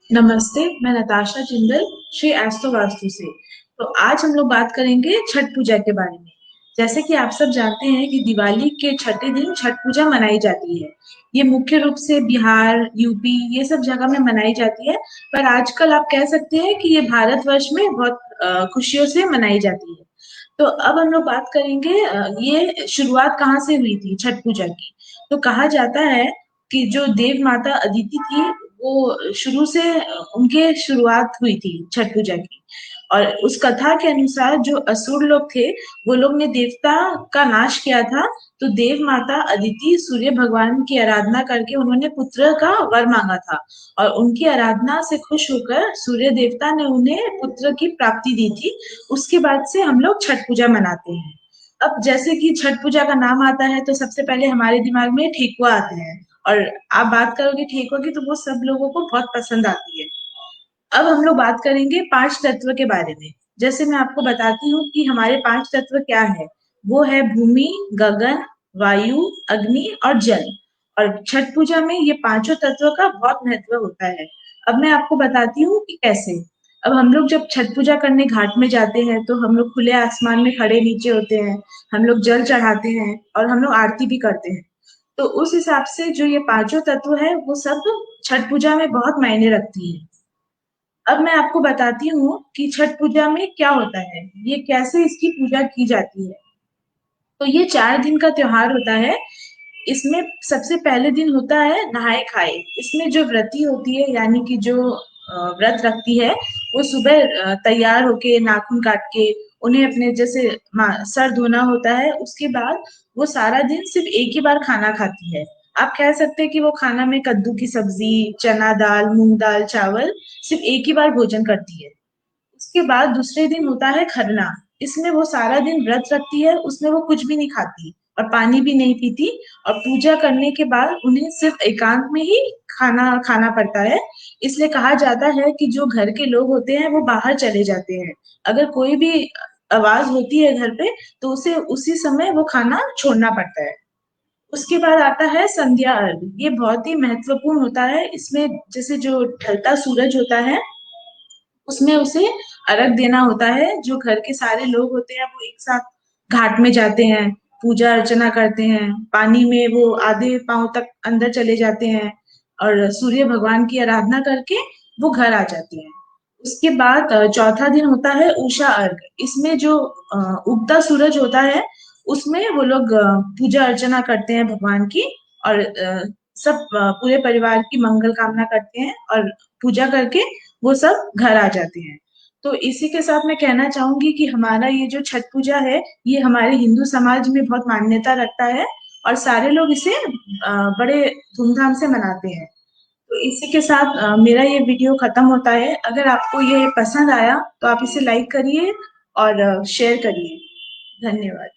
नमस्ते, मैं नताशा जिंदल श्री एस्ट्रो वास्तु से। तो आज हम लोग बात करेंगे छठ पूजा के बारे में। जैसे कि आप सब जानते हैं कि दिवाली के छठे दिन छठ पूजा मनाई जाती है। ये मुख्य रूप से बिहार, यूपी ये सब जगह में मनाई जाती है। पर आजकल आप कह सकते हैं कि ये भारतवर्ष में बहुत खुशियों से मनाई जाती है। तो अब हम लोग बात करेंगे ये शुरुआत कहाँ से हुई थी छठ पूजा की। तो कहा जाता है कि जो देव माता अदिति थी वो शुरू से उनके शुरुआत हुई थी छठ पूजा की। और उस कथा के अनुसार जो असुर लोग थे वो लोग ने देवता का नाश किया था। तो देव माता अदिति सूर्य भगवान की आराधना करके उन्होंने पुत्र का वर मांगा था। और उनकी आराधना से खुश होकर सूर्य देवता ने उन्हें पुत्र की प्राप्ति दी थी। उसके बाद से हम लोग छठ पूजा मनाते हैं। अब जैसे कि छठ पूजा का नाम आता है तो सबसे पहले हमारे दिमाग में ठेकुआ आते हैं। और आप बात करोगे ठेकुआ की तो वो सब लोगों को बहुत पसंद आती है। अब हम लोग बात करेंगे पांच तत्व के बारे में। जैसे मैं आपको बताती हूँ कि हमारे पांच तत्व क्या है। वो है भूमि, गगन, वायु, अग्नि और जल। और छठ पूजा में ये पांचों तत्व का बहुत महत्व होता है। अब मैं आपको बताती हूँ कि कैसे। अब हम लोग जब छठ पूजा करने घाट में जाते हैं तो हम लोग खुले आसमान में खड़े नीचे होते हैं। हम लोग जल चढ़ाते हैं और हम लोग आरती भी करते हैं। तो उस हिसाब से जो ये पांचों तत्व है वो सब छठ पूजा में बहुत मायने रखती है। अब मैं आपको बताती हूँ कि छठ पूजा में क्या होता है, ये कैसे इसकी पूजा की जाती है। तो ये 4 दिन का त्योहार होता है। इसमें सबसे पहले दिन होता है नहाए खाए। इसमें जो व्रती होती है यानी कि जो व्रत रखती है वो सुबह तैयार होके नाखून काट के उन्हें अपने जैसे सर धोना होता है। उसके बाद वो सारा दिन सिर्फ एक ही बार खाना खाती है। आप कह सकते हैं कि वो खाना में कद्दू की सब्जी, चना दाल, मूंग दाल, चावल सिर्फ एक ही बार भोजन करती है। उसके बाद दूसरे दिन होता है खरना। इसमें वो सारा दिन व्रत रखती है, उसमें वो कुछ भी नहीं खाती और पानी भी नहीं पीती। और पूजा करने के बाद उन्हें सिर्फ एकांत में ही खाना खाना पड़ता है। इसलिए कहा जाता है कि जो घर के लोग होते हैं वो बाहर चले जाते हैं। अगर कोई भी आवाज होती है घर पे तो उसे उसी समय वो खाना छोड़ना पड़ता है। उसके बाद आता है संध्या अर्घ। ये बहुत ही महत्वपूर्ण होता है। इसमें जैसे जो ढलता सूरज होता है उसमें उसे अर्घ देना होता है। जो घर के सारे लोग होते हैं वो एक साथ घाट में जाते हैं, पूजा अर्चना करते हैं। पानी में वो आधे पांव तक अंदर चले जाते हैं और सूर्य भगवान की आराधना करके वो घर आ जाते हैं। उसके बाद चौथा दिन होता है उषा अर्घ। इसमें जो उगता सूरज होता है उसमें वो लोग पूजा अर्चना करते हैं भगवान की। और सब पूरे परिवार की मंगल कामना करते हैं और पूजा करके वो सब घर आ जाते हैं। तो इसी के साथ मैं कहना चाहूंगी कि हमारा ये जो छठ पूजा है ये हमारे हिंदू समाज में बहुत मान्यता रखता है। और सारे लोग इसे बड़े धूमधाम से मनाते हैं। तो इसी के साथ मेरा ये वीडियो खत्म होता है। अगर आपको ये पसंद आया तो आप इसे लाइक करिए और शेयर करिए। धन्यवाद।